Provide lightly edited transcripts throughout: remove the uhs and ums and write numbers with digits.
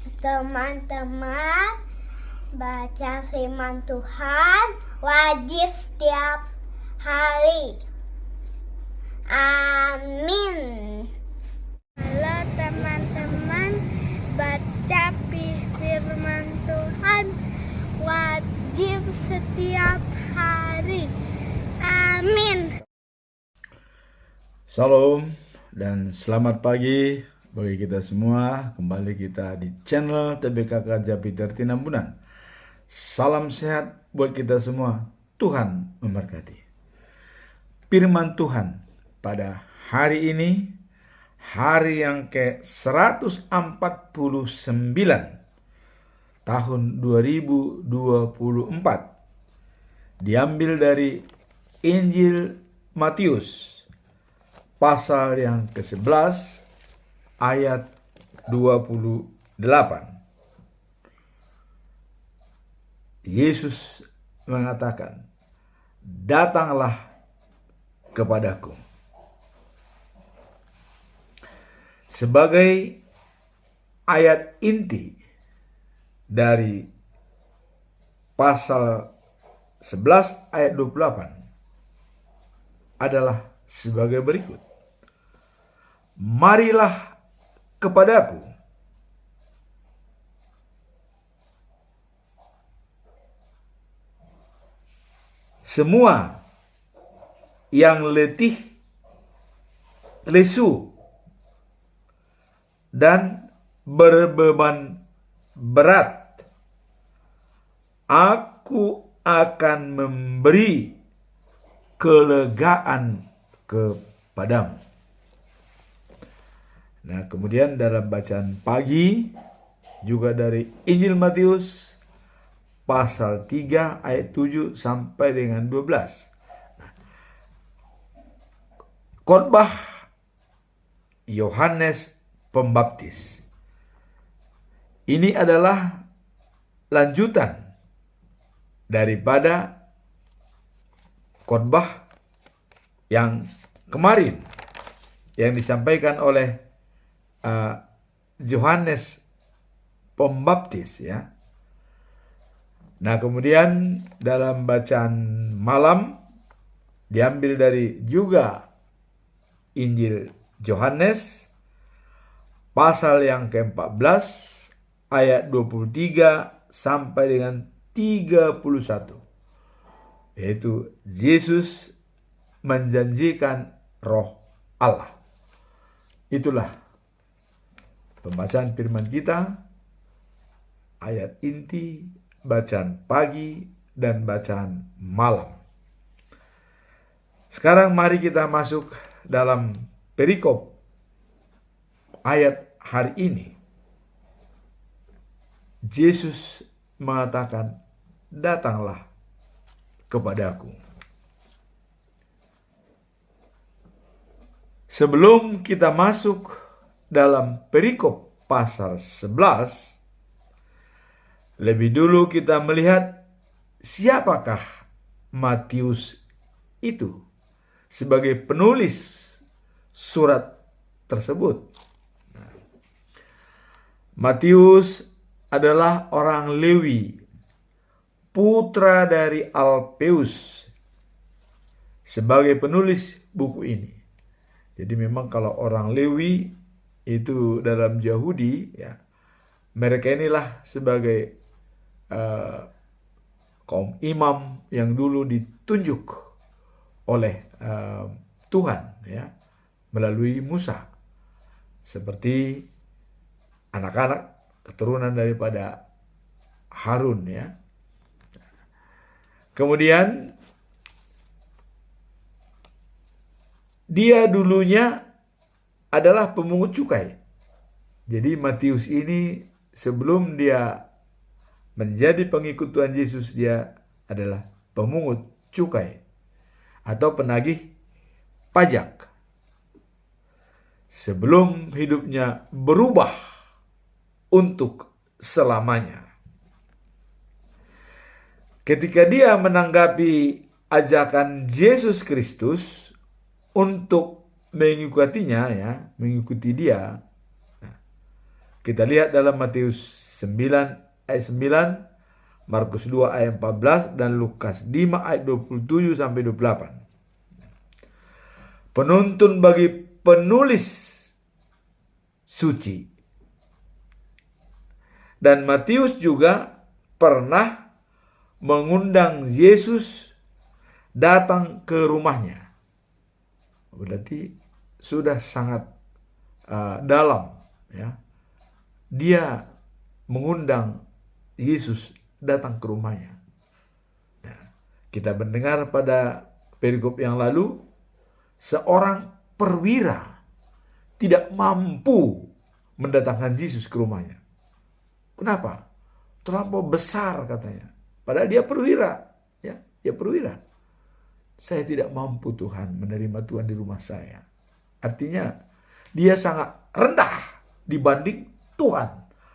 Teman-teman, baca firman Tuhan wajib setiap hari. Amin. Halo teman-teman, baca firman Tuhan wajib setiap hari. Amin. Shalom dan selamat pagi bagi kita semua. Kembali kita di channel TBKK Japiter Tinambunan. Salam sehat buat kita semua. Tuhan memberkati. Firman Tuhan pada hari ini, hari yang ke-149 tahun 2024, diambil dari Injil Matius pasal yang ke-11 ayat 28. Yesus mengatakan, "Datanglah kepadaku." Sebagai ayat inti dari pasal 11 ayat 28 adalah sebagai berikut. Marilah kepadaku, semua yang letih, lesu, dan berbeban berat. Aku akan memberi kelegaan kepadamu. Nah, kemudian dalam bacaan pagi juga dari Injil Matius pasal 3 ayat 7 sampai dengan 12. Nah, khotbah Yohanes Pembaptis. Ini adalah lanjutan daripada khotbah yang kemarin yang disampaikan oleh Yohanes Pembaptis, ya. Nah, kemudian dalam bacaan malam diambil dari juga Injil Yohanes pasal yang ke-14 ayat 23 sampai dengan 31, yaitu Yesus menjanjikan Roh Allah. Itulah pembacaan firman kita, ayat inti, bacaan pagi, dan bacaan malam. Sekarang mari kita masuk dalam perikop ayat hari ini. Yesus mengatakan, "Datanglah kepadaku." Sebelum kita masuk dalam perikop pasal 11, lebih dulu kita melihat siapakah Matius itu sebagai penulis surat tersebut. Matius adalah orang Lewi, putra dari Alpeus, sebagai penulis buku ini. Jadi memang kalau orang Lewi itu dalam Yahudi, ya, mereka inilah sebagai kaum imam yang dulu ditunjuk oleh Tuhan, ya, melalui Musa, seperti anak-anak keturunan daripada Harun, ya. Kemudian dia dulunya adalah pemungut cukai. Jadi Matius ini sebelum dia menjadi pengikut Tuhan Yesus, dia adalah pemungut cukai atau penagih pajak. Sebelum hidupnya berubah untuk selamanya. Ketika dia menanggapi ajakan Yesus Kristus untuk mengikutinya, ya, mengikuti dia, Kita lihat dalam Matius 9 ayat 9, Markus 2 ayat 14, dan Lukas 5 ayat 27 sampai 28. Penuntun bagi penulis suci. Dan Matius juga pernah mengundang Yesus datang ke rumahnya. Berarti sudah sangat dalam, ya. Dia mengundang Yesus datang ke rumahnya. Nah, kita mendengar pada perikop yang lalu, seorang perwira tidak mampu mendatangkan Yesus ke rumahnya. Kenapa? Terlampau besar katanya. Padahal dia perwira, ya, dia perwira. Saya tidak mampu Tuhan menerima Tuhan di rumah saya. Artinya dia sangat rendah dibanding Tuhan,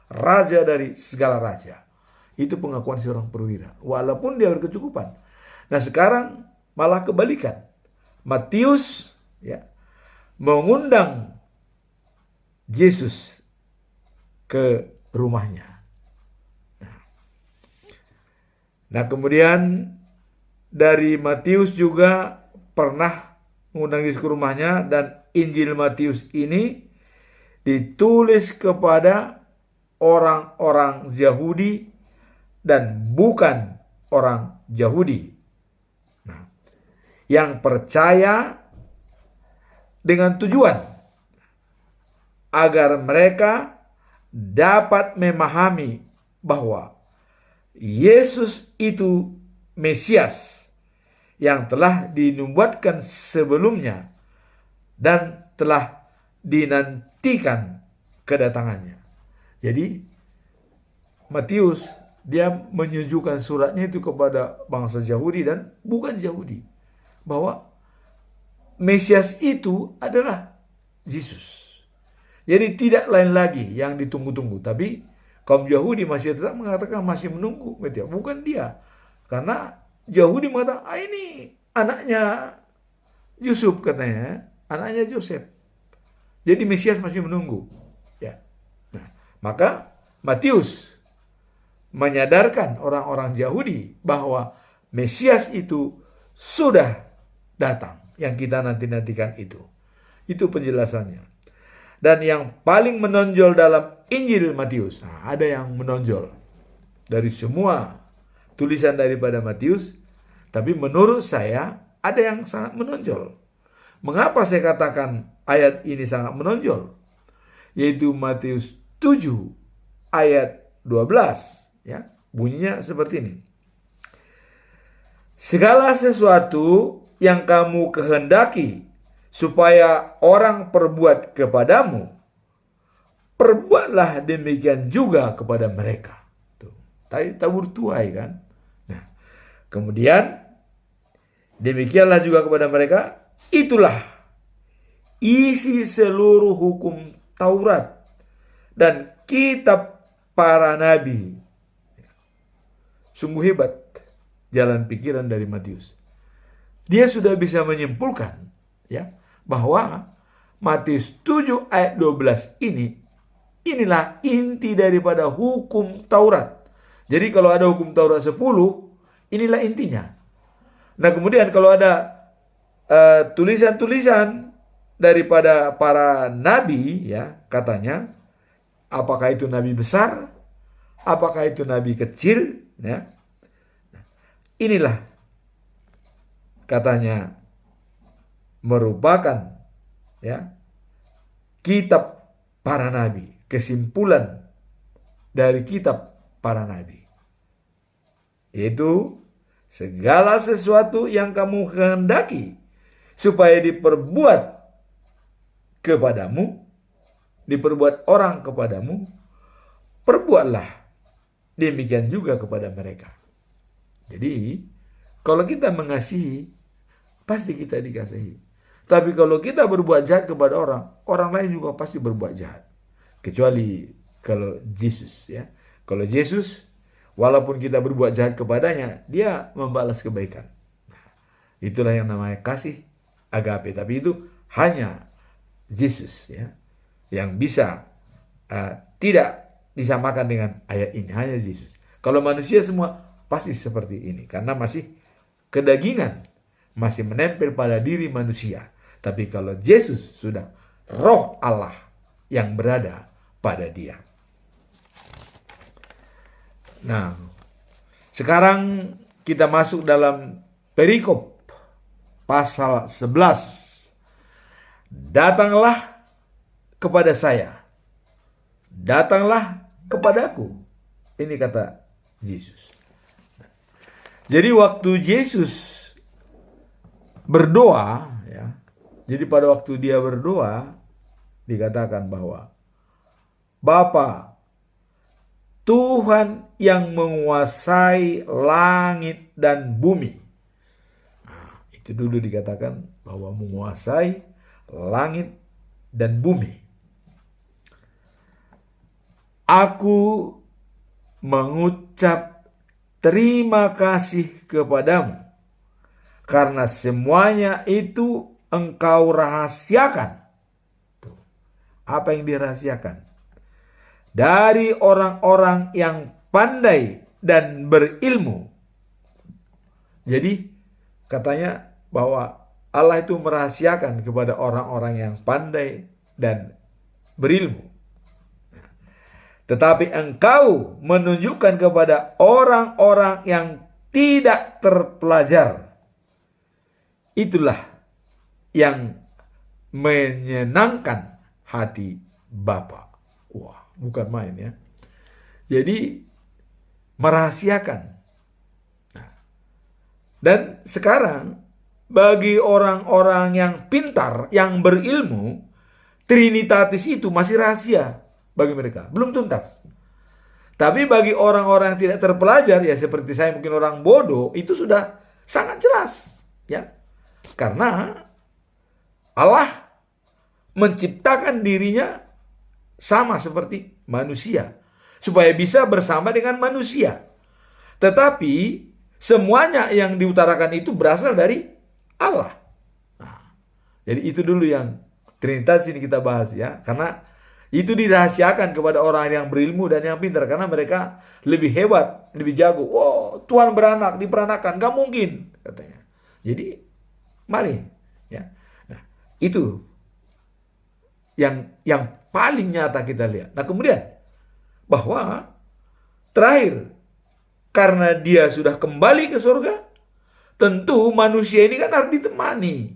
Raja dari segala raja. Itu pengakuan seorang perwira, walaupun dia berkecukupan. Nah, sekarang malah kebalikan. Matius, ya, mengundang Yesus ke rumahnya. Nah, kemudian dari Matius juga pernah mengundang Yesus ke rumahnya, dan Injil Matius ini ditulis kepada orang-orang Yahudi dan bukan orang Yahudi. Nah, yang percaya dengan tujuan agar mereka dapat memahami bahwa Yesus itu Mesias yang telah dinubuatkan sebelumnya dan telah dinantikan kedatangannya. Jadi Matius dia menyujukan suratnya itu kepada bangsa Yahudi dan bukan Yahudi, bahwa Mesias itu adalah Yesus. Jadi tidak lain lagi yang ditunggu-tunggu, tapi kaum Yahudi masih tetap mengatakan masih menunggu, bukan dia. Karena Yahudi mengatakan, ini anaknya Yusuf katanya, anaknya Yosef. Jadi Mesias masih menunggu. Ya. Nah, maka Matius menyadarkan orang-orang Yahudi bahwa Mesias itu sudah datang, yang kita nanti-nantikan itu. Itu penjelasannya. Dan yang paling menonjol dalam Injil Matius, ada yang menonjol dari semua tulisan daripada Matius, tapi menurut saya ada yang sangat menonjol. Mengapa saya katakan ayat ini sangat menonjol? Yaitu Matius 7 ayat 12, ya. Bunyinya seperti ini. Segala sesuatu yang kamu kehendaki supaya orang perbuat kepadamu, perbuatlah demikian juga kepada mereka. Tuh, tadi tabur tuai kan. Nah, kemudian demikianlah juga kepada mereka. Itulah isi seluruh hukum Taurat dan kitab para nabi. Sungguh hebat jalan pikiran dari Matius. Dia sudah bisa menyimpulkan, ya, bahwa Matius 7 ayat 12 inilah inti daripada hukum Taurat. Jadi kalau ada hukum Taurat 10, inilah intinya. Nah, kemudian kalau ada tulisan-tulisan daripada para nabi, ya, katanya, apakah itu nabi besar, apakah itu nabi kecil, ya. Inilah katanya merupakan, ya, kitab para nabi, kesimpulan dari kitab para nabi, yaitu segala sesuatu yang kamu kehendaki supaya diperbuat kepadamu, diperbuat orang kepadamu, perbuatlah demikian juga kepada mereka. Jadi kalau kita mengasihi, pasti kita dikasihi. Tapi kalau kita berbuat jahat kepada orang, orang lain juga pasti berbuat jahat. Kecuali kalau Yesus, ya. Kalau Yesus, walaupun kita berbuat jahat kepadanya, dia membalas kebaikan. Nah, itulah yang namanya kasih agape. Tapi itu hanya Yesus, ya, yang bisa tidak disamakan dengan ayat ini, hanya Yesus. Kalau manusia semua pasti seperti ini, karena masih kedagingan, masih menempel pada diri manusia. Tapi kalau Yesus sudah roh Allah yang berada pada dia. Nah, sekarang kita masuk dalam perikop pasal 11. Datanglah kepada saya, datanglah kepadaku. Ini kata Yesus. Jadi waktu Yesus berdoa, ya, jadi pada waktu dia berdoa dikatakan bahwa Bapa, Tuhan yang menguasai langit dan bumi. Nah, itu dulu dikatakan bahwa menguasai langit dan bumi. Aku mengucap terima kasih kepadamu karena semuanya itu engkau rahasiakan. Tuh. Apa yang dirahasiakan? Dari orang-orang yang pandai dan berilmu. Jadi katanya bahwa Allah itu merahasiakan kepada orang-orang yang pandai dan berilmu. Tetapi engkau menunjukkan kepada orang-orang yang tidak terpelajar. Itulah yang menyenangkan hati Bapa. Wah, bukan main ya. Jadi merahasiakan. Nah, dan sekarang bagi orang-orang yang pintar, yang berilmu, Trinitatis itu masih rahasia bagi mereka, belum tuntas. Tapi bagi orang-orang yang tidak terpelajar, ya seperti saya mungkin orang bodoh, itu sudah sangat jelas, ya. Karena Allah menciptakan dirinya sama seperti manusia, supaya bisa bersama dengan manusia. Tetapi semuanya yang diutarakan itu berasal dari Allah. Nah, jadi itu dulu yang Trinitas ini kita bahas ya, karena itu dirahasiakan kepada orang yang berilmu dan yang pintar, karena mereka lebih hebat, lebih jago. Oh, Tuhan beranak, diperanakan, gak mungkin katanya. Jadi mari ya. Nah, itu yang paling nyata kita lihat. Nah, kemudian bahwa terakhir, karena dia sudah kembali ke surga, tentu manusia ini kan harus ditemani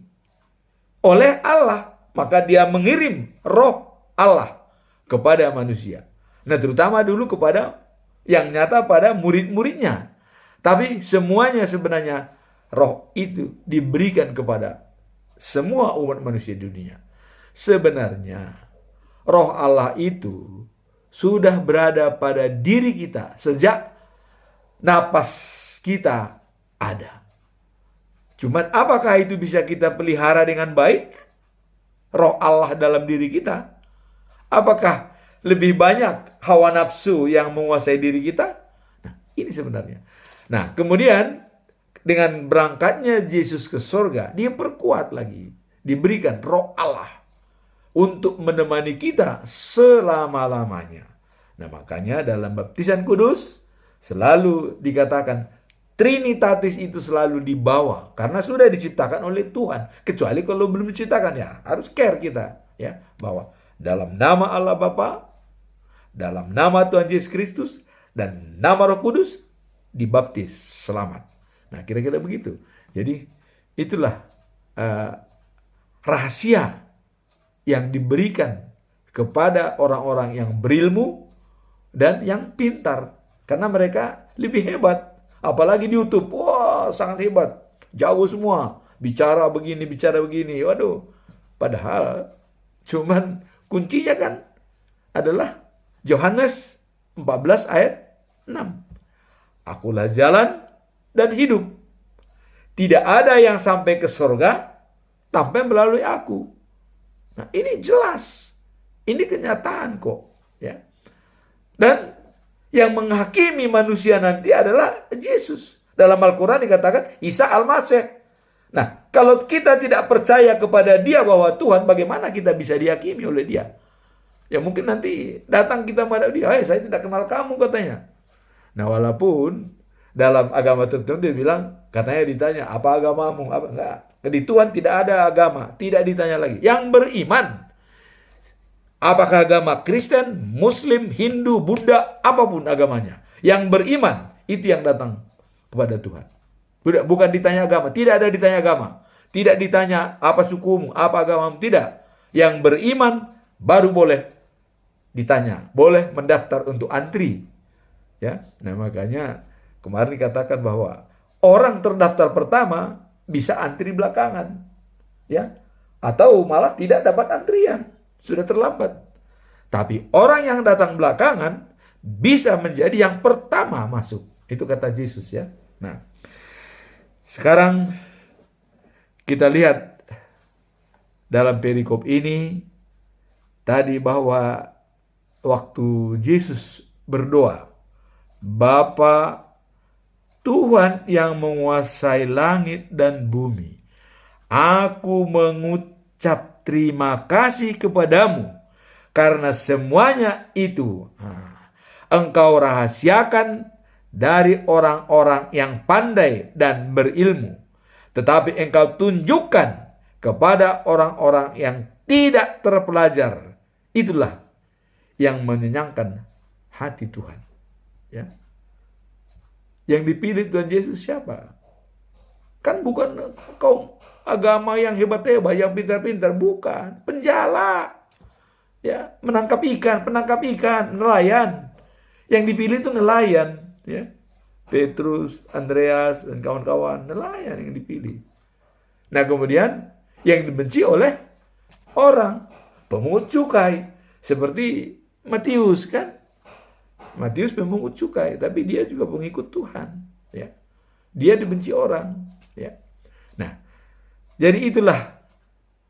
oleh Allah. Maka dia mengirim roh Allah kepada manusia. Nah, terutama dulu kepada yang nyata pada murid-muridnya. Tapi semuanya sebenarnya roh itu diberikan kepada semua umat manusia di dunia. Sebenarnya roh Allah itu sudah berada pada diri kita sejak napas kita ada. Cuman apakah itu bisa kita pelihara dengan baik? Roh Allah dalam diri kita? Apakah lebih banyak hawa nafsu yang menguasai diri kita? Nah, ini sebenarnya. Nah, kemudian dengan berangkatnya Yesus ke surga, dia perkuat lagi. Diberikan roh Allah untuk menemani kita selama-lamanya. Nah, makanya dalam baptisan kudus selalu dikatakan Trinitatis itu selalu dibawa karena sudah diciptakan oleh Tuhan. Kecuali kalau belum diciptakan, ya harus care kita ya, bahwa dalam nama Allah Bapa, dalam nama Tuhan Yesus Kristus, dan nama Roh Kudus dibaptis selamat. Nah, kira-kira begitu. Jadi itulah rahasia yang diberikan kepada orang-orang yang berilmu dan yang pintar, karena mereka lebih hebat. Apalagi di YouTube, wah sangat hebat, jauh semua, bicara begini, waduh. Padahal cuman kuncinya kan adalah Yohanes 14 ayat 6. Akulah jalan dan hidup. Tidak ada yang sampai ke surga tanpa melalui aku. Nah, ini jelas. Ini kenyataan kok, ya. Dan yang menghakimi manusia nanti adalah Yesus. Dalam Al-Quran dikatakan Isa Al-Masih. Nah, kalau kita tidak percaya kepada dia bahwa Tuhan, bagaimana kita bisa dihakimi oleh dia? Ya mungkin nanti datang kita pada dia, saya tidak kenal kamu katanya. Nah walaupun dalam agama tertentu dia bilang, katanya ditanya, apa agamamu? Apa? Enggak. Di Tuhan tidak ada agama, tidak ditanya lagi. Yang beriman, apakah agama Kristen, Muslim, Hindu, Buddha, apapun agamanya. Yang beriman, itu yang datang kepada Tuhan. Bukan ditanya agama, tidak ada ditanya agama. Tidak ditanya apa sukumu, apa agamamu, tidak. Yang beriman baru boleh ditanya, boleh mendaftar untuk antri. Ya, nah makanya kemarin dikatakan bahwa orang terdaftar pertama bisa antri belakangan, ya, atau malah tidak dapat antrian, sudah terlambat. Tapi orang yang datang belakangan bisa menjadi yang pertama masuk. Itu kata Yesus ya. Nah, sekarang kita lihat dalam perikop ini tadi bahwa waktu Yesus berdoa, Bapa Tuhan yang menguasai langit dan bumi, aku mengucap terima kasih kepadamu karena semuanya itu Engkau rahasiakan dari orang-orang yang pandai dan berilmu, tetapi Engkau tunjukkan kepada orang-orang yang tidak terpelajar. Itulah yang menyenangkan hati Tuhan. Ya. Yang dipilih Tuhan Yesus siapa? Kan bukan kaum agama yang hebat-hebat, yang pintar-pintar, bukan. Penjala. Ya, penangkap ikan, nelayan. Yang dipilih itu nelayan, ya. Petrus, Andreas dan kawan-kawan, nelayan yang dipilih. Nah, kemudian yang dibenci oleh orang, pemungut cukai, seperti Matius kan? Matius pemungut cukai, tapi dia juga pengikut Tuhan, ya. Dia dibenci orang, ya. Nah, jadi itulah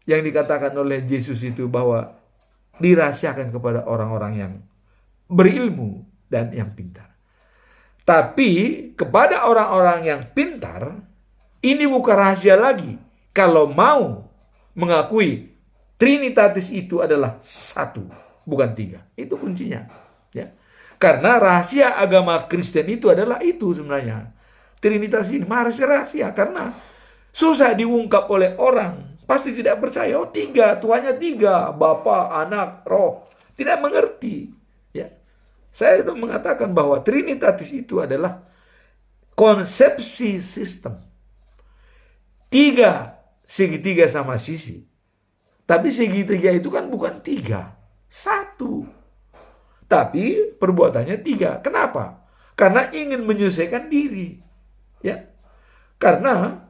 yang dikatakan oleh Yesus itu bahwa dirahasiakan kepada orang-orang yang berilmu dan yang pintar. Tapi kepada orang-orang yang pintar, ini bukan rahasia lagi. Kalau mau mengakui Trinitatis itu adalah satu, bukan tiga. Itu kuncinya. Ya. Karena rahasia agama Kristen itu adalah itu sebenarnya. Trinitas ini rahasia karena susah diungkap oleh orang. Pasti tidak percaya. Oh tiga, Tuhannya tiga. Bapa, Anak, Roh. Tidak mengerti. Ya. Saya sudah mengatakan bahwa Trinitatis itu adalah konsepsi sistem. Tiga, segitiga sama sisi. Tapi segitiga itu kan bukan tiga. Satu. Tapi perbuatannya tiga. Kenapa? Karena ingin menyelesaikan diri. Ya. Karena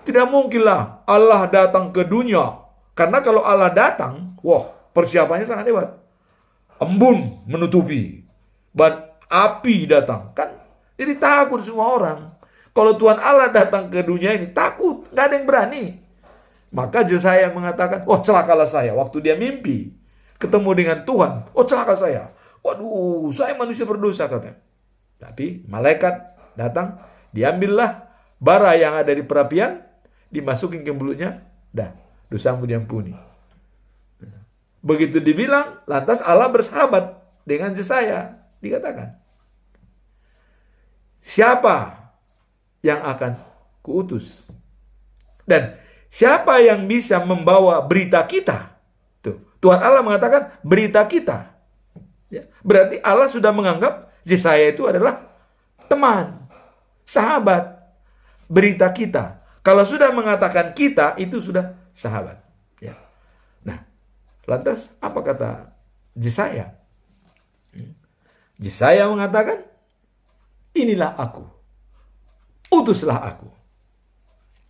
tidak mungkinlah Allah datang ke dunia. Karena kalau Allah datang, wah, persiapannya sangat hebat. Embun menutupi. Api datang. Kan jadi takut semua orang. Kalau Tuhan Allah datang ke dunia ini, takut. Nggak ada yang berani. Maka Yesaya mengatakan, oh celakalah saya. Waktu dia mimpi, ketemu dengan Tuhan. Oh celaka saya. Waduh, saya manusia berdosa katanya. Tapi malaikat datang, diambillah bara yang ada di perapian, dimasukin ke mulutnya, dah, dosamu diampuni. Begitu dibilang, lantas Allah bersahabat dengan Yesaya. Dikatakan, siapa yang akan kuutus? Dan siapa yang bisa membawa berita kita? Tuh, Tuhan Allah mengatakan berita kita. Ya, berarti Allah sudah menganggap Yesaya itu adalah teman, sahabat, berita kita. Kalau sudah mengatakan kita, itu sudah sahabat. Ya. Nah, lantas apa kata Yesaya? Yesaya mengatakan, inilah aku, utuslah aku.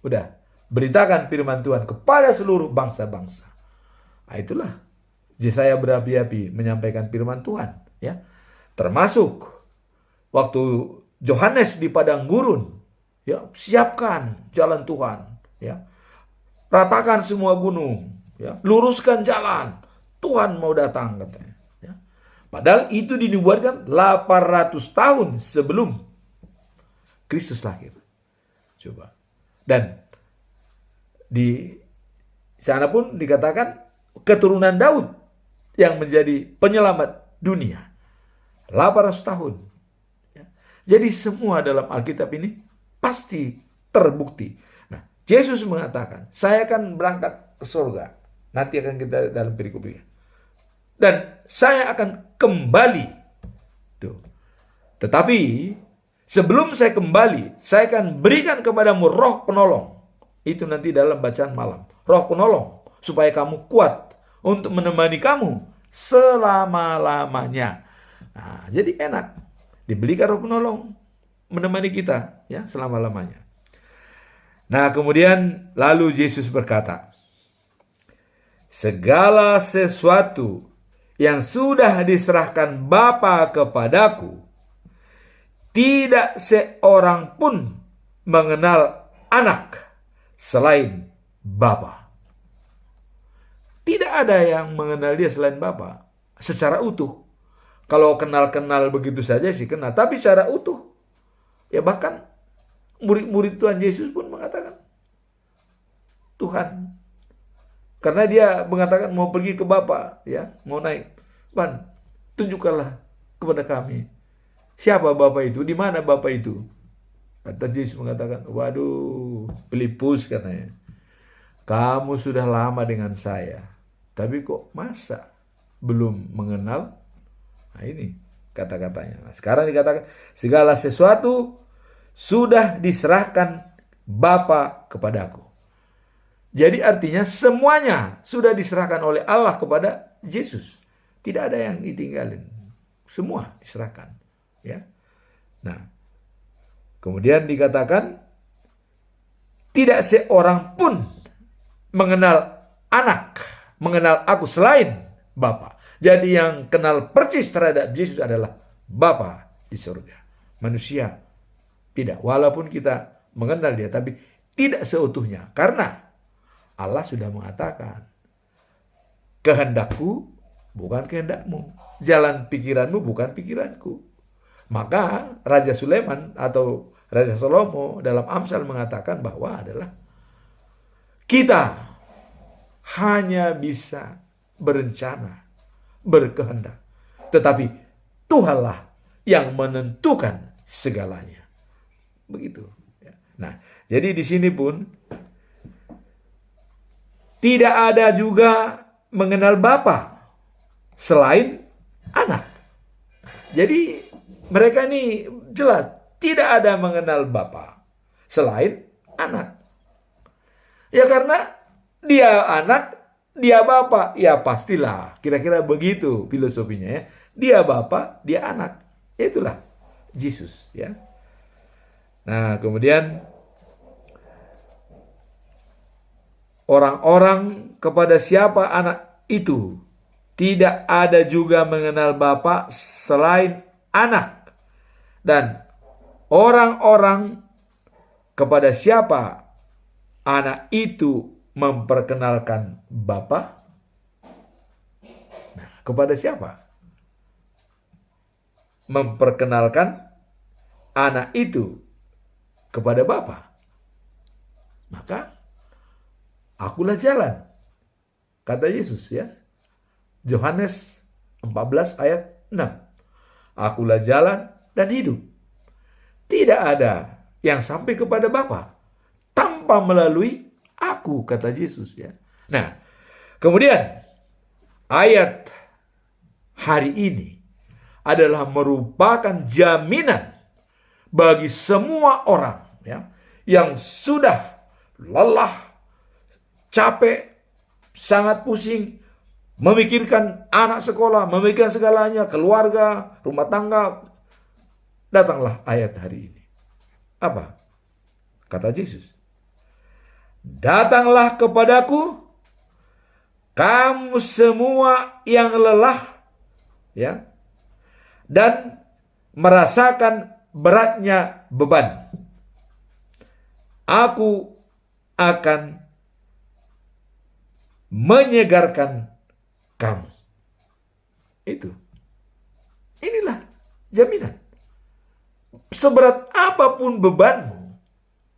Udah, beritakan firman Tuhan kepada seluruh bangsa-bangsa. Nah, itulah Yesaya berapi-api menyampaikan firman Tuhan, ya. Termasuk waktu Yohanes di padang gurun, ya, siapkan jalan Tuhan, ya. Ratakan semua gunung, ya. Luruskan jalan. Tuhan mau datang katanya, ya. Padahal itu dinubuatkan 800 tahun sebelum Kristus lahir. Coba. Dan di sana pun dikatakan keturunan Daud. yang menjadi penyelamat dunia. 800 tahun. Ya. Jadi semua dalam Alkitab ini pasti terbukti. Nah, Yesus mengatakan, saya akan berangkat ke surga. Nanti akan kita dalam perikop ini. Dan saya akan kembali. Tuh. Tetapi sebelum saya kembali, saya akan berikan kepadamu roh penolong. Itu nanti dalam bacaan malam. Roh penolong. Supaya kamu kuat untuk menemani kamu selama-lamanya. Nah, jadi enak. Diberikan roh penolong. Menemani kita ya selama-lamanya. Nah, kemudian lalu Yesus berkata, segala sesuatu yang sudah diserahkan Bapa kepadaku, tidak seorang pun mengenal anak selain Bapa. Tidak ada yang mengenal dia selain Bapa secara utuh. Kalau kenal-kenal begitu saja sih kenal, tapi secara utuh. Ya bahkan murid-murid Tuhan Yesus pun mengatakan Tuhan. Karena dia mengatakan mau pergi ke Bapa, ya, mau naik. Ban, tunjukkanlah kepada kami. Siapa Bapa itu? Di mana Bapa itu? Kata Yesus mengatakan, waduh, Filipus katanya. Kamu sudah lama dengan saya, tapi kok masa belum mengenal? Nah ini kata-katanya. Nah, sekarang dikatakan, segala sesuatu sudah diserahkan Bapa kepadaku. Jadi artinya semuanya sudah diserahkan oleh Allah kepada Yesus. Tidak ada yang ditinggalin. Semua diserahkan. Ya. Nah, kemudian dikatakan tidak seorang pun mengenal anak, mengenal aku selain Bapa. Jadi yang kenal percis terhadap Yesus adalah Bapa di surga. Manusia tidak. Walaupun kita mengenal dia, tapi tidak seutuhnya. Karena Allah sudah mengatakan, kehendakku bukan kehendakmu, jalan pikiranmu bukan pikiranku. Maka Raja Sulaiman atau Raja Salomo dalam Amsal mengatakan bahwa adalah kita hanya bisa berencana, berkehendak. Tetapi Tuhanlah yang menentukan segalanya. Begitu. Nah, jadi di sini pun tidak ada juga mengenal Bapa selain anak. Jadi mereka ini jelas tidak ada mengenal Bapa selain anak. Ya karena dia anak, dia Bapa. Ya pastilah, kira-kira begitu filosofinya ya. Dia Bapa, dia anak. Itulah Yesus ya. Nah, kemudian orang-orang kepada siapa anak itu tidak ada juga mengenal Bapa selain anak. Dan orang-orang kepada siapa anak itu memperkenalkan Bapa. Nah, kepada siapa? Memperkenalkan anak itu kepada Bapa. Maka akulah jalan, kata Yesus ya. Yohanes 14 ayat 6. Akulah jalan dan hidup. Tidak ada yang sampai kepada Bapa tanpa melalui aku, kata Yesus ya. Nah, kemudian ayat hari ini adalah merupakan jaminan bagi semua orang ya yang sudah lelah, capek, sangat pusing, memikirkan anak sekolah, memikirkan segalanya, keluarga, rumah tangga. Datanglah ayat hari ini. Apa? Kata Yesus. Datanglah kepadaku, kamu semua yang lelah, ya, dan merasakan beratnya beban. Aku akan menyegarkan kamu. Itu. Inilah jaminan. Seberat apapun bebanmu,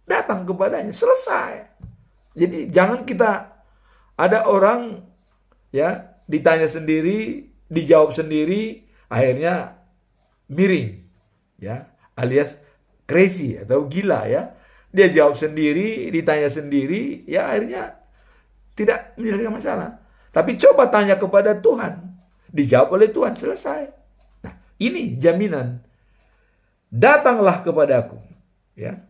datang kepadanya, selesai. Jadi jangan kita, ada orang ya ditanya sendiri, dijawab sendiri, akhirnya miring, ya, alias crazy atau gila, ya. Dia jawab sendiri, ditanya sendiri, ya akhirnya tidak menyelesaikan masalah. Tapi coba tanya kepada Tuhan, dijawab oleh Tuhan, selesai. Nah, ini jaminan. Datanglah kepadaku, ya.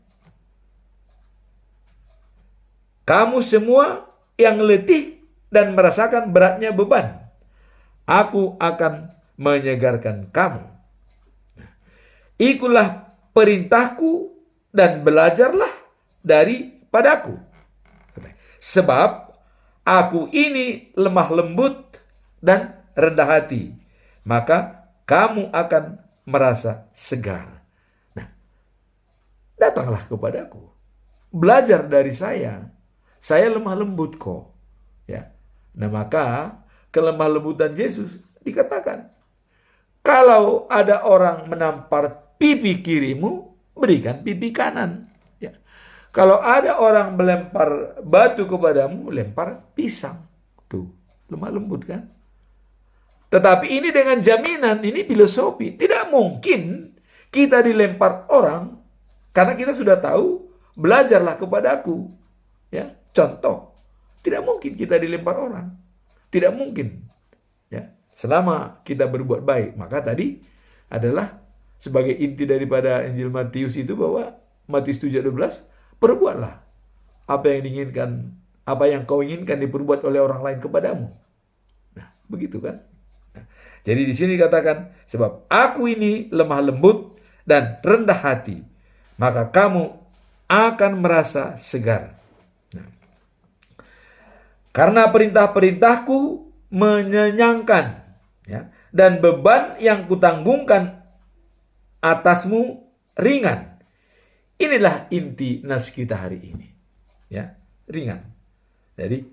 Kamu semua yang letih dan merasakan beratnya beban, aku akan menyegarkan kamu. Ikutlah perintahku dan belajarlah daripadaku. Sebab aku ini lemah lembut dan rendah hati, maka kamu akan merasa segar. Nah, datanglah kepadaku, belajar dari saya lemah lembut kok. Ya. Nah, maka kelemah lembutan Yesus dikatakan, kalau ada orang menampar pipi kirimu, berikan pipi kanan. Ya. Kalau ada orang melempar batu kepadamu, lempar pisang. Tuh, lemah lembut kan? Tetapi ini dengan jaminan, ini filosofi. Tidak mungkin kita dilempar orang, karena kita sudah tahu, belajarlah kepadaku. Ya, contoh, tidak mungkin kita dilempar orang. Tidak mungkin. Ya, selama kita berbuat baik. Maka tadi adalah sebagai inti daripada Injil Matius itu, bahwa Matius 7:12, perbuatlah apa yang diinginkan, apa yang kau inginkan diperbuat oleh orang lain kepadamu. Nah, begitu kan? Nah, jadi di sini dikatakan, sebab aku ini lemah lembut dan rendah hati, maka kamu akan merasa segar. Nah, karena perintah-perintahku menyenyangkan, ya, dan beban yang kutanggungkan atasmu ringan. Inilah inti nas kita hari ini, ya, ringan. Jadi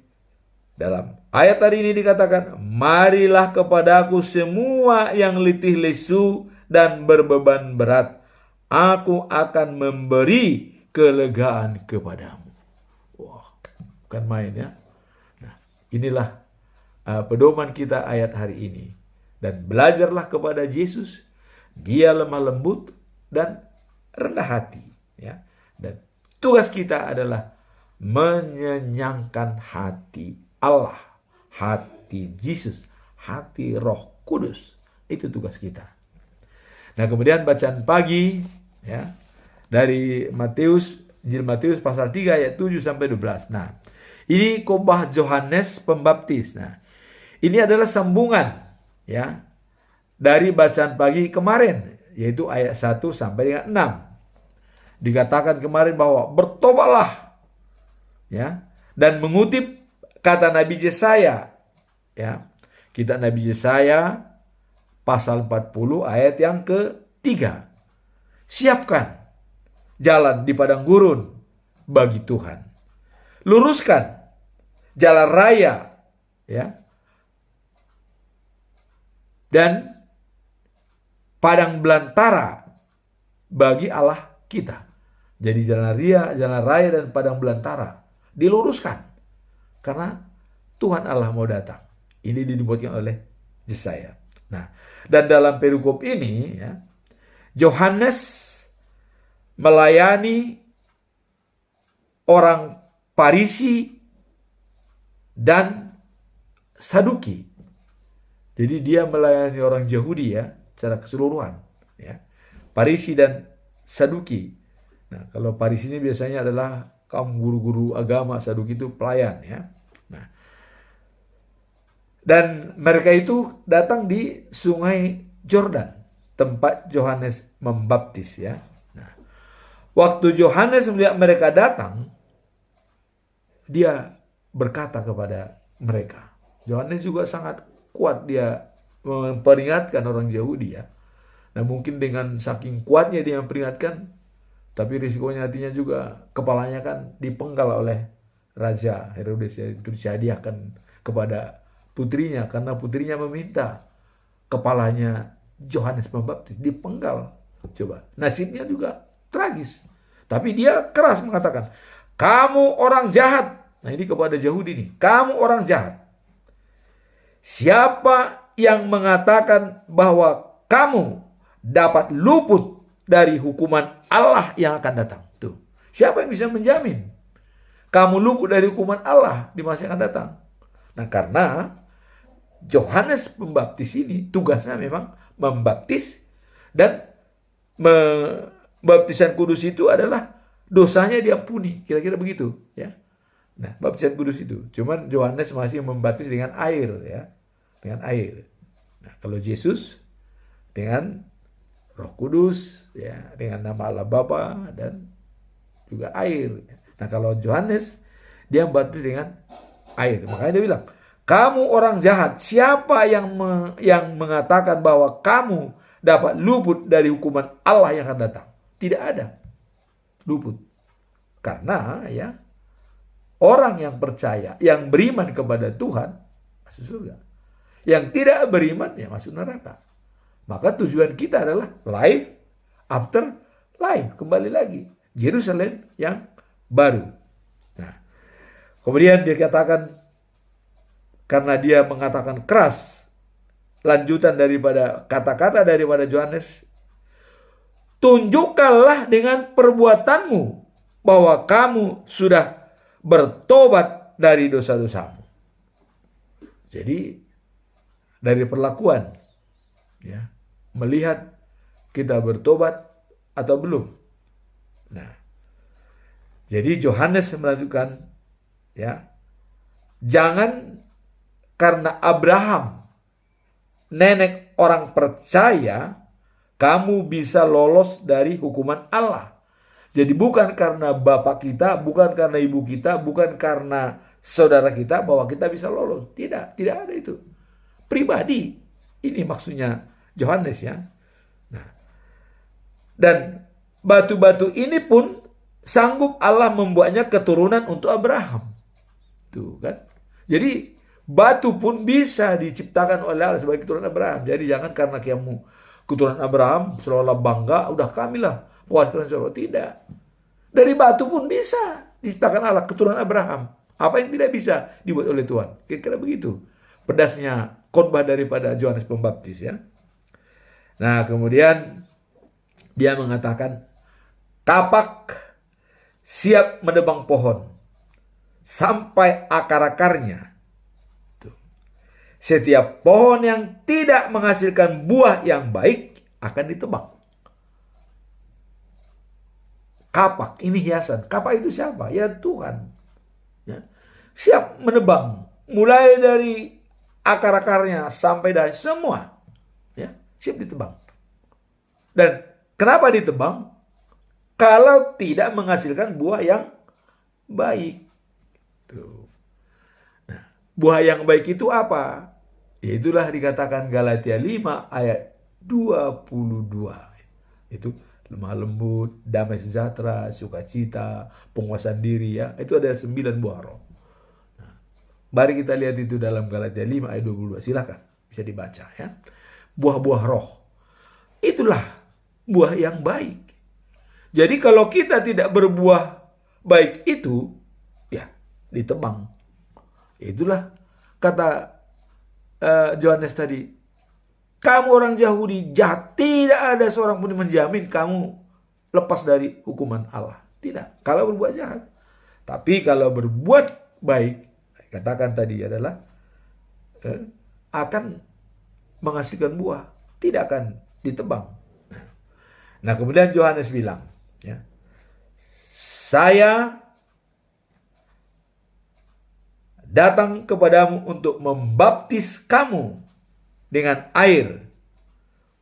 dalam ayat hari ini dikatakan, marilah kepadaku semua yang letih lesu dan berbeban berat, aku akan memberi kelegaan kepadamu. Wah, bukan main, ya. Nah, inilah pedoman kita ayat hari ini. Dan belajarlah kepada Yesus, dia lemah lembut dan rendah hati, ya. Dan tugas kita adalah menyenangkan hati Allah, hati Yesus, hati Roh Kudus. Itu tugas kita. Nah, kemudian bacaan pagi, ya, dari Matius, Injil Matius pasal 3 ayat 7 sampai 12. Nah, ini khotbah Yohanes Pembaptis. Nah, ini adalah sambungan, ya, dari bacaan pagi kemarin, yaitu ayat 1 sampai dengan 6. Dikatakan kemarin bahwa bertobatlah, ya, dan mengutip kata Nabi Yesaya, ya. Kitab Nabi Yesaya pasal 40 ayat yang ke-3. Siapkan jalan di padang gurun bagi Tuhan. Luruskan jalan raya, ya. Dan padang belantara bagi Allah kita. Jadi jalan raya dan padang belantara diluruskan, karena Tuhan Allah mau datang. Ini dibuatkan oleh Yesaya. Nah, dan dalam perikop ini, ya, Yohanes melayani orang Farisi dan Saduki. Jadi dia melayani orang Yahudi, ya, secara keseluruhan, ya. Farisi dan Saduki. Nah, kalau Farisi ini biasanya adalah kaum guru-guru agama, Saduki itu pelayan, ya. Nah, dan mereka itu datang di Sungai Yordan, tempat Yohanes membaptis, ya. Nah, waktu Yohanes melihat mereka datang, dia berkata kepada mereka. Yohanes juga sangat kuat, dia memperingatkan orang Yahudi, ya. Nah, mungkin dengan saking kuatnya dia memperingatkan, tapi risikonya hatinya juga, kepalanya kan dipenggal oleh Raja Herodes, itu dihadiahkan kepada putrinya, karena putrinya meminta kepalanya Yohanes Pembaptis dipenggal. Coba, nasibnya juga tragis. Tapi dia keras mengatakan, kamu orang jahat. Nah, ini kepada Yahudi nih, kamu orang jahat. siapa yang mengatakan bahwa kamu dapat luput dari hukuman Allah yang akan datang? Tuh, siapa yang bisa menjamin kamu luput dari hukuman Allah di masa yang akan datang? Nah, karena Yohanes Pembaptis ini tugasnya memang membaptis, dan baptisan kudus itu adalah dosanya diampuni, kira-kira begitu ya. Nah, baptisan kudus itu, cuman Yohanes masih membaptis dengan air ya, dengan air. Nah, kalau Yesus dengan Roh Kudus ya, dengan nama Allah Bapa dan juga air. Nah, kalau Yohanes dia membaptis dengan air. Makanya dia bilang, kamu orang jahat, siapa yang mengatakan bahwa kamu dapat luput dari hukuman Allah yang akan datang? Tidak ada luput. Karena ya, orang yang percaya, yang beriman kepada Tuhan masuk surga. Yang tidak beriman ya masuk neraka. Maka tujuan kita adalah life after life, kembali lagi Yerusalem yang baru. Nah, kemudian dia katakan, karena dia mengatakan keras, lanjutan daripada kata-kata daripada Yohanes, tunjukkanlah dengan perbuatanmu bahwa kamu sudah bertobat dari dosa-dosamu. Jadi dari perlakuan ya, melihat kita bertobat atau belum. Nah, jadi Yohanes melanjutkan ya, jangan karena Abraham nenek orang percaya kamu bisa lolos dari hukuman Allah. Jadi bukan karena bapak kita, bukan karena ibu kita, bukan karena saudara kita bahwa kita bisa lolos. Tidak ada itu. Pribadi. Ini maksudnya Yohanes ya. Nah, dan batu-batu ini pun sanggup Allah membuatnya keturunan untuk Abraham. Tuh kan. Jadi batu pun bisa diciptakan oleh Allah sebagai keturunan Abraham. Jadi jangan karena kamu keturunan Abraham seolah bangga, udah kamilah wawasan surga. Tidak. Dari batu pun bisa diciptakan Allah keturunan Abraham. Apa yang tidak bisa dibuat oleh Tuhan? Kira-kira begitu. Pedasnya khotbah daripada Yohanes Pembaptis ya. Nah, kemudian dia mengatakan, kapak siap menebang pohon sampai akar-akarnya. Setiap pohon yang tidak menghasilkan buah yang baik akan ditebang. Kapak, ini hiasan. Kapak itu siapa? Ya Tuhan. Ya. Siap menebang. Mulai dari akar-akarnya sampai dari semua. Ya, siap ditebang. Dan kenapa ditebang? Kalau tidak menghasilkan buah yang baik. Tuh. Nah, buah yang baik itu apa? Itulah dikatakan Galatia 5 ayat 22. Itu lemah lembut, damai sejahtera, sukacita, penguasaan diri ya. Itu ada 9 buah roh. Nah, mari kita lihat itu dalam Galatia 5 ayat 22. Silakan bisa dibaca ya. Buah-buah roh. Itulah buah yang baik. Jadi kalau kita tidak berbuah baik itu, ya ditebang. Itulah kata Yohanes tadi. Kamu orang Yahudi jahat, tidak ada seorang pun yang menjamin kamu lepas dari hukuman Allah. Tidak, kalau berbuat jahat. Tapi kalau berbuat baik, katakan tadi adalah akan menghasilkan buah, tidak akan ditebang. Nah, kemudian Yohanes bilang, ya, saya datang kepadamu untuk membaptis kamu dengan air,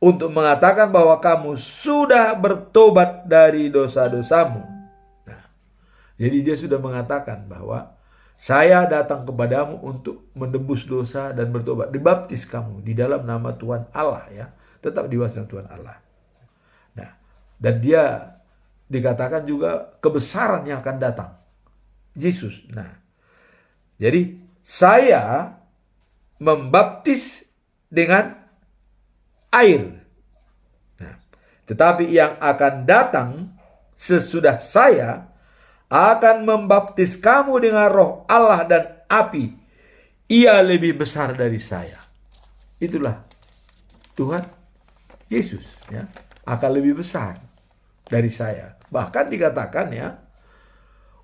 untuk mengatakan bahwa kamu sudah bertobat dari dosa-dosamu. Nah, jadi dia sudah mengatakan bahwa saya datang kepadamu untuk menebus dosa dan bertobat. Dibaptis kamu di dalam nama Tuhan Allah ya, tetap dibaptis Tuhan Allah. Nah, dan dia dikatakan juga kebesaran yang akan datang, Yesus. Nah, jadi saya membaptis dengan air. Nah, tetapi yang akan datang sesudah saya akan membaptis kamu dengan roh Allah dan api. Ia lebih besar dari saya. itulah Tuhan Yesus, ya, akan lebih besar dari saya. Bahkan dikatakan, ya,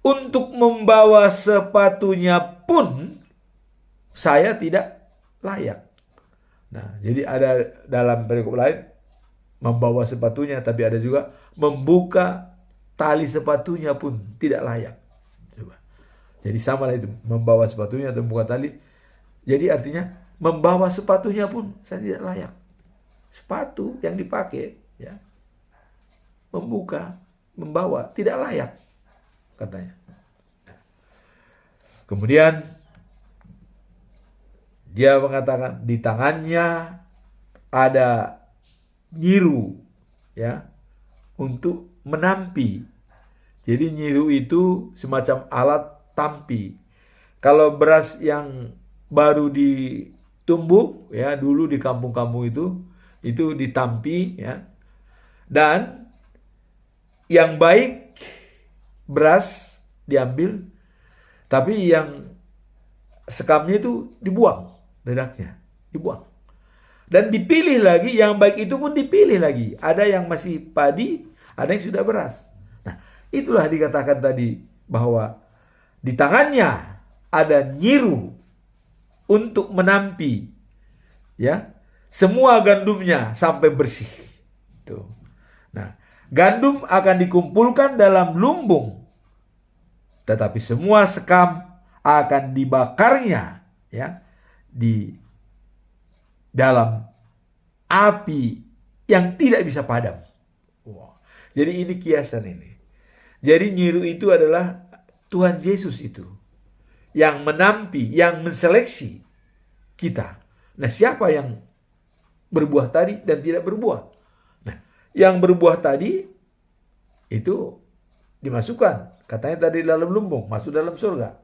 untuk membawa sepatunya pun saya tidak layak. Nah, jadi ada dalam perikop lain membawa sepatunya, tapi ada juga membuka tali sepatunya pun tidak layak. Coba. Jadi sama lah itu, membawa sepatunya atau membuka tali. Jadi artinya membawa sepatunya pun saya tidak layak. Sepatu yang dipakai, ya, membawa tidak layak, katanya. Kemudian dia mengatakan di tangannya ada nyiru, ya, untuk menampi. Jadi nyiru itu semacam alat tampi. Kalau beras yang baru ditumbuk, ya, dulu di kampung-kampung itu ditampi, ya. Dan yang baik beras diambil, tapi yang sekamnya itu dibuang, dedaknya dibuang. Dan dipilih lagi, yang baik itu pun dipilih lagi. Ada yang masih padi, ada yang sudah beras. Nah, itulah dikatakan tadi bahwa di tangannya ada nyiru untuk menampi, ya, semua gandumnya sampai bersih. Tuh. Nah, gandum akan dikumpulkan dalam lumbung, tetapi semua sekam akan dibakarnya, ya, di dalam api yang tidak bisa padam. Wow. Jadi ini kiasan ini. Jadi nyiru itu adalah Tuhan Yesus itu yang menampi, yang menseleksi kita. Nah, siapa yang berbuah tadi dan tidak berbuah? Nah, yang berbuah tadi itu dimasukkan, katanya tadi dalam lumbung, masuk dalam surga.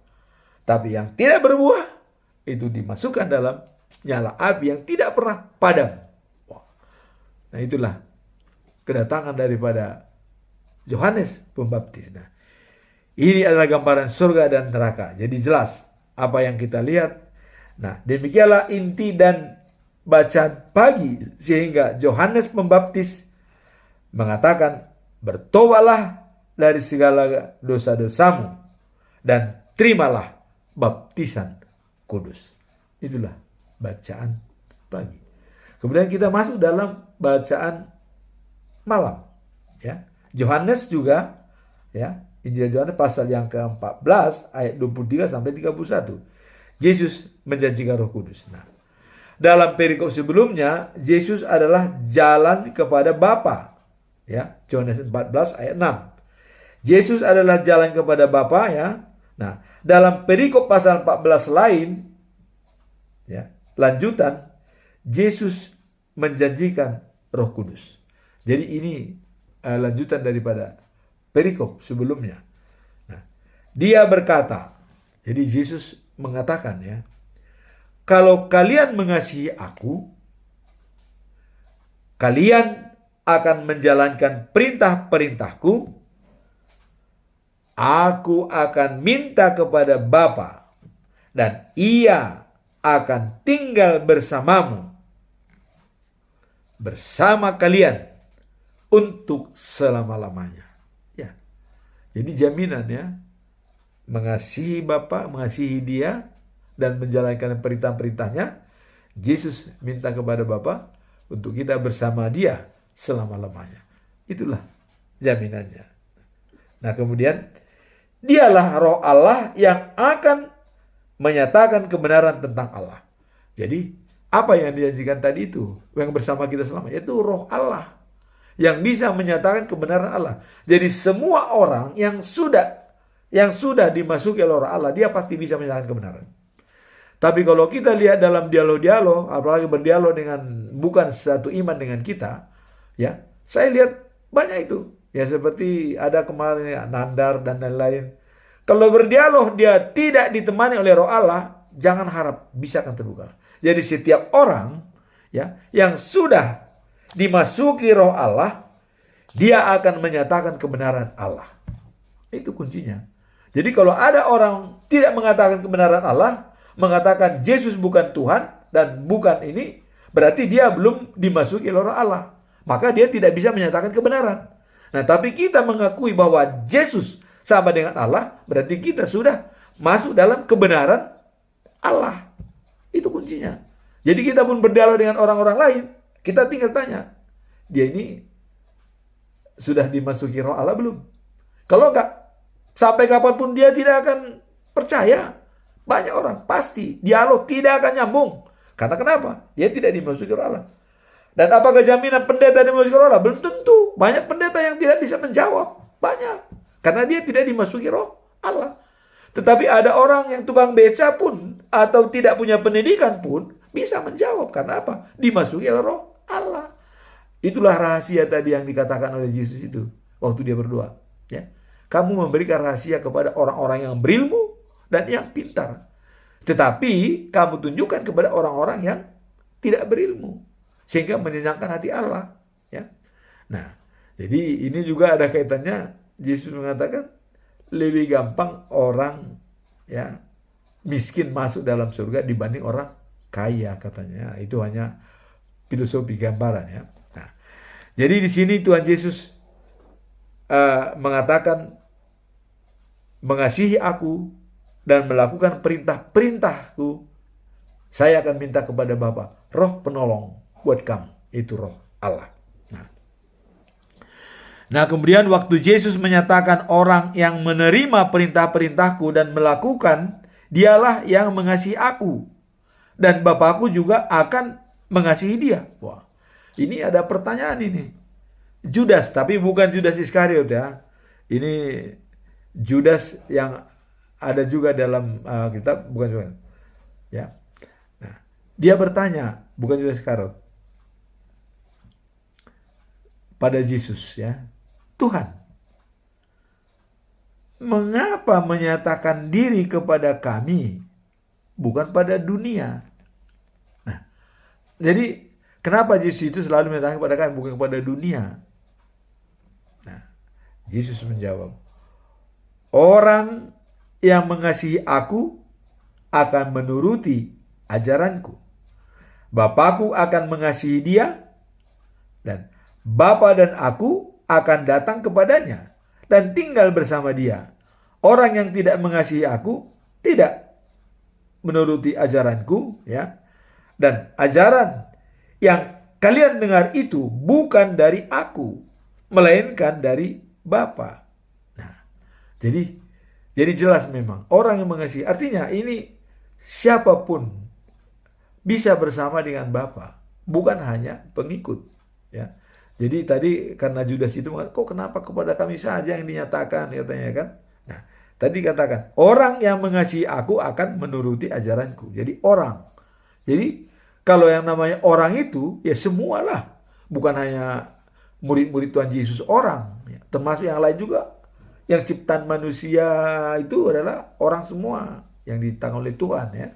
Tapi yang tidak berbuah itu dimasukkan dalam nyala api yang tidak pernah padam. Nah, itulah kedatangan daripada Yohanes Pembaptis. Nah, ini adalah gambaran surga dan neraka. Jadi jelas apa yang kita lihat. Nah, demikianlah inti dan bacaan pagi, sehingga Yohanes Pembaptis mengatakan, bertobatlah dari segala dosa-dosamu dan terimalah baptisan kudus. Itulah bacaan pagi. Kemudian kita masuk dalam bacaan malam, ya. Yohanes juga, ya, Injil Yohanes pasal yang ke-14 ayat 23 sampai 31. Yesus menjanjikan Roh Kudus. Nah, dalam perikop sebelumnya Yesus adalah jalan kepada Bapa, ya. Yohanes 14 ayat 6. Yesus adalah jalan kepada Bapa, ya. Nah, dalam perikop pasal 14 lain, ya, lanjutan, Yesus menjanjikan Roh Kudus. Jadi ini lanjutan daripada perikop sebelumnya. Nah, dia berkata, jadi Yesus mengatakan, ya, kalau kalian mengasihi aku, kalian akan menjalankan perintah-perintahku. Aku akan minta kepada Bapa, dan Ia akan tinggal bersamamu, bersama kalian untuk selama-lamanya. Ya. Jadi jaminannya mengasihi Bapa, mengasihi Dia, dan menjalankan perintah-perintahnya. Yesus minta kepada Bapa untuk kita bersama Dia selama-lamanya. Itulah jaminannya. Nah, kemudian Dialah Roh Allah yang akan menyatakan kebenaran tentang Allah. Jadi apa yang dijanjikan tadi itu, yang bersama kita selama, yaitu Roh Allah yang bisa menyatakan kebenaran Allah. Jadi semua orang yang sudah dimasuki oleh Roh Allah, dia pasti bisa menyatakan kebenaran. Tapi kalau kita lihat dalam dialog-dialog, apalagi berdialog dengan bukan satu iman dengan kita, ya, saya lihat banyak itu. Ya, seperti ada kemarin, ya, Nandar dan lain-lain. Kalau berdialog dia tidak ditemani oleh Roh Allah, jangan harap bisa akan terbuka. Jadi setiap orang, ya, yang sudah dimasuki Roh Allah, dia akan menyatakan kebenaran Allah. Itu kuncinya. Jadi kalau ada orang tidak mengatakan kebenaran Allah, mengatakan Yesus bukan Tuhan dan bukan ini, berarti dia belum dimasuki oleh Roh Allah. Maka dia tidak bisa menyatakan kebenaran. Nah, tapi kita mengakui bahwa Yesus sama dengan Allah, berarti kita sudah masuk dalam kebenaran Allah. Itu kuncinya. Jadi kita pun berdialog dengan orang-orang lain, kita tinggal tanya, dia ini sudah dimasuki Roh Allah belum? Kalau enggak, sampai kapanpun dia tidak akan percaya. Banyak orang pasti dialog tidak akan nyambung. Karena kenapa? Dia tidak dimasuki Roh Allah. Dan apakah jaminan pendeta dimasuki Roh Allah? Belum tentu. Banyak pendeta yang tidak bisa menjawab. Banyak. Karena dia tidak dimasuki Roh Allah. Tetapi ada orang yang tukang beca pun atau tidak punya pendidikan pun bisa menjawab. Karena apa? Dimasuki oleh Roh Allah. Itulah rahasia tadi yang dikatakan oleh Yesus itu waktu dia berdoa. Ya. Kamu memberikan rahasia kepada orang-orang yang berilmu dan yang pintar. Tetapi kamu tunjukkan kepada orang-orang yang tidak berilmu. Sehingga menyenangkan hati Allah. Ya. Nah, jadi ini juga ada kaitannya. Yesus mengatakan lebih gampang orang ya miskin masuk dalam surga dibanding orang kaya katanya. Itu hanya filosofi gambaran ya. Nah, jadi di sini Tuhan Yesus mengatakan mengasihi aku dan melakukan perintah-perintahku, saya akan minta kepada Bapa roh penolong buat kamu, itu Roh Allah. Nah, kemudian waktu Yesus menyatakan orang yang menerima perintah-perintahku dan melakukan, dialah yang mengasihi aku. Dan Bapakku juga akan mengasihi dia. Wah, ini ada pertanyaan ini. Judas, tapi bukan Judas Iskariot ya. Ini Judas yang ada juga dalam kitab, bukan. Ya. Nah, dia bertanya, bukan Judas Iskariot, pada Yesus ya. Tuhan, mengapa menyatakan diri kepada kami, bukan pada dunia? Nah, jadi kenapa Yesus itu selalu menyatakan kepada kami, bukan kepada dunia? Nah, Yesus menjawab, orang yang mengasihi aku akan menuruti ajaranku. Bapakku akan mengasihi dia, dan Bapa dan aku akan datang kepadanya dan tinggal bersama dia. Orang yang tidak mengasihi aku tidak menuruti ajaranku, ya. Dan ajaran yang kalian dengar itu bukan dari aku, melainkan dari Bapa. Nah, jadi jelas memang orang yang mengasihi, artinya ini siapapun bisa bersama dengan Bapa, bukan hanya pengikut, ya. Jadi tadi karena Judas itu mengatakan, kok kenapa kepada kami saja yang dinyatakan, katanya kan. Nah, tadi katakan, orang yang mengasihi aku akan menuruti ajaranku. Jadi orang. Jadi kalau yang namanya orang itu, ya semualah. Bukan hanya murid-murid Tuhan Yesus orang. Ya, termasuk yang lain juga. Yang ciptaan manusia itu adalah orang semua. Yang ditanggung oleh Tuhan ya.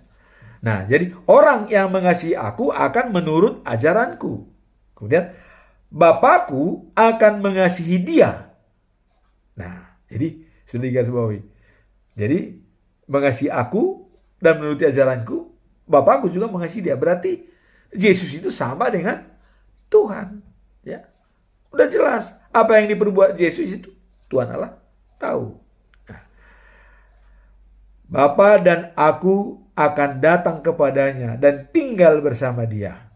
Nah, jadi orang yang mengasihi aku akan menurut ajaranku. Kemudian Bapakku akan mengasihi dia. Nah, jadi sudah digarisbawahi. Jadi mengasihi aku dan menuruti ajaranku, Bapakku juga mengasihi dia. Berarti Yesus itu sama dengan Tuhan. Ya, udah jelas apa yang diperbuat Yesus itu Tuhan Allah tahu. Nah, Bapa dan aku akan datang kepadanya dan tinggal bersama dia.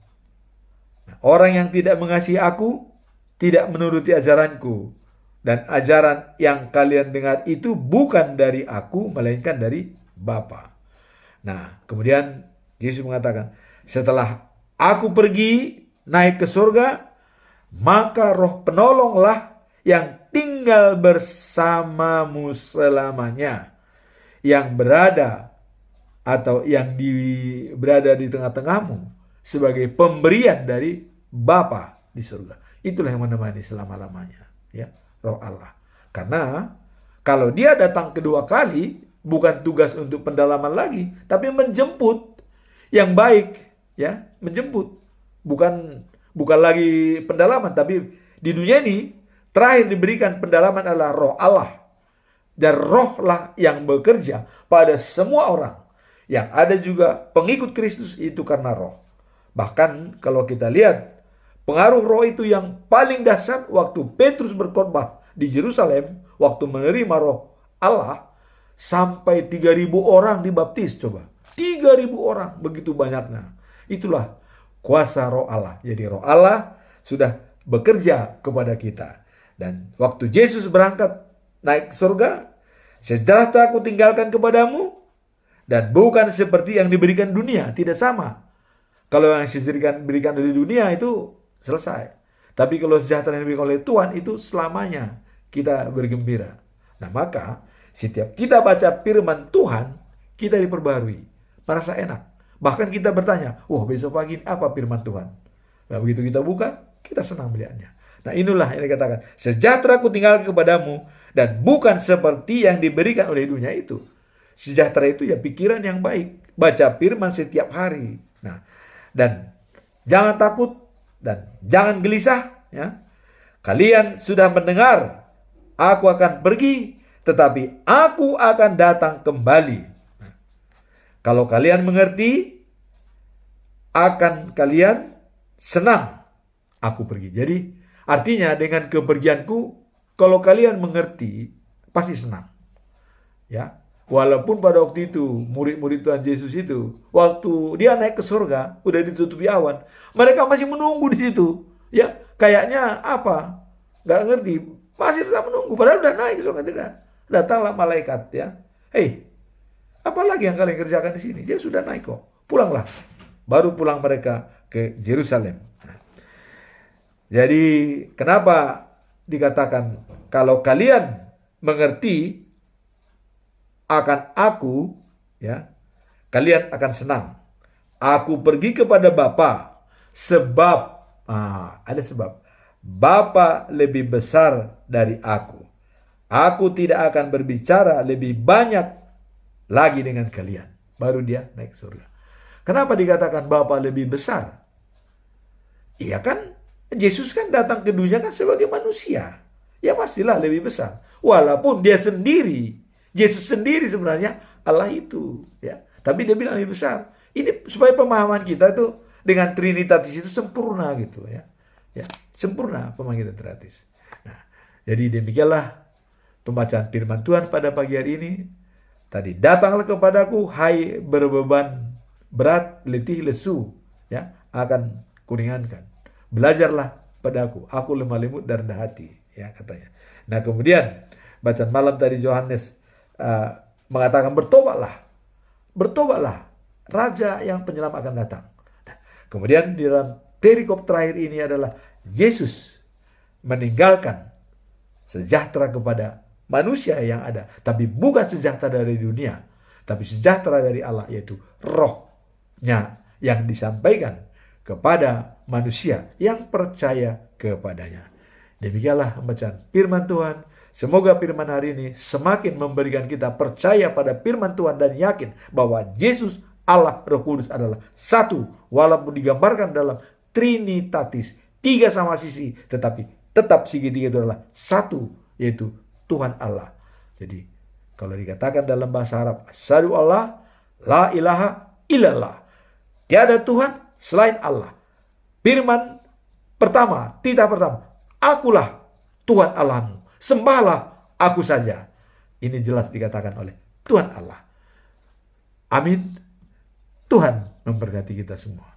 Orang yang tidak mengasihi aku tidak menuruti ajaranku, dan ajaran yang kalian dengar itu bukan dari aku melainkan dari Bapa. Nah, kemudian Yesus mengatakan, setelah aku pergi naik ke surga, maka Roh penolonglah yang tinggal bersamamu selamanya, yang berada di tengah-tengahmu sebagai pemberian dari Bapa di surga. Itulah yang menemani selama-lamanya, ya, Roh Allah. Karena kalau dia datang kedua kali, bukan tugas untuk pendalaman lagi, tapi menjemput yang baik, ya, menjemput. Bukan lagi pendalaman, tapi di dunia ini terakhir diberikan pendalaman adalah Roh Allah. Dan Rohlah yang bekerja pada semua orang. Yang ada juga pengikut Kristus itu karena Roh. Bahkan kalau kita lihat pengaruh roh itu yang paling dahsyat waktu Petrus berkhotbah di Yerusalem, waktu menerima roh Allah, sampai 3.000 orang dibaptis. Coba, 3.000 orang, begitu banyaknya. Itulah kuasa roh Allah. Jadi roh Allah sudah bekerja kepada kita. Dan waktu Yesus berangkat naik ke surga, sejahtera aku tinggalkan kepadamu, dan bukan seperti yang diberikan dunia. Tidak sama. Kalau yang diberikan dari dunia itu selesai. Tapi kalau sejahtera yang diberikan oleh Tuhan itu selamanya kita bergembira. Nah maka setiap kita baca firman Tuhan, kita diperbarui. Merasa enak. Bahkan kita bertanya, besok pagi apa firman Tuhan? Nah begitu kita buka, kita senang melihatnya. Nah inilah yang dikatakan, sejahtera aku tinggalkan kepadamu, dan bukan seperti yang diberikan oleh dunia itu. Sejahtera itu ya pikiran yang baik. Baca firman setiap hari. Nah, dan jangan takut dan jangan gelisah. Ya. Kalian sudah mendengar, aku akan pergi, tetapi aku akan datang kembali. Nah, kalau kalian mengerti, akan kalian senang aku pergi. Jadi artinya dengan kepergianku, kalau kalian mengerti, pasti senang. Ya, walaupun pada waktu itu murid-murid Tuhan Yesus itu, waktu dia naik ke surga, udah ditutupi awan, mereka masih menunggu di situ. Ya, kayaknya apa? Nggak ngerti, masih tetap menunggu. Padahal udah naik ke surga, tidak. Datanglah malaikat, ya. Hei, apa lagi yang kalian kerjakan di sini? Dia sudah naik kok. Pulanglah. Baru pulang mereka ke Yerusalem. Jadi kenapa dikatakan kalau kalian mengerti akan aku, ya, kalian akan senang. Aku pergi kepada Bapa sebab ada sebab. Bapa lebih besar dari aku. Aku tidak akan berbicara lebih banyak lagi dengan kalian. Baru dia naik surga. Kenapa dikatakan Bapa lebih besar? Iya kan? Yesus kan datang ke dunia kan sebagai manusia. Ya pastilah lebih besar. Walaupun dia sendiri, Yesus sendiri sebenarnya Allah itu. Ya. Tapi dia bilang lebih besar. Ini supaya pemahaman kita itu dengan Trinitatis itu sempurna gitu ya. Ya, sempurna pemahaman kita Trinitatis. Nah, jadi demikianlah pembacaan firman Tuhan pada pagi hari ini. Tadi, datanglah kepadaku hai berbeban berat, letih, lesu, ya, akan kuringankan. Belajarlah padaku, aku lemah lembut dan rendah hati, ya katanya. Nah kemudian bacaan malam tadi Yohanes mengatakan bertobatlah, Raja yang penyelam akan datang. Nah, kemudian di dalam perikop terakhir ini adalah Yesus meninggalkan sejahtera kepada manusia yang ada, tapi bukan sejahtera dari dunia, tapi sejahtera dari Allah, yaitu rohnya yang disampaikan kepada manusia yang percaya kepadanya. Demikianlah bacaan firman Tuhan. Semoga firman hari ini semakin memberikan kita percaya pada firman Tuhan dan yakin bahwa Yesus, Allah, Roh Kudus adalah satu. Walaupun digambarkan dalam Trinitatis, tiga sama sisi, tetapi tetap segitiga itu adalah satu, yaitu Tuhan Allah. Jadi kalau dikatakan dalam bahasa Arab, asyhadu Allah, la ilaha illallah. Tiada Tuhan selain Allah. Firman pertama, titah pertama, akulah Tuhan Allahmu. Sembahlah aku saja. Ini jelas dikatakan oleh Tuhan Allah. Amin. Tuhan memberkati kita semua.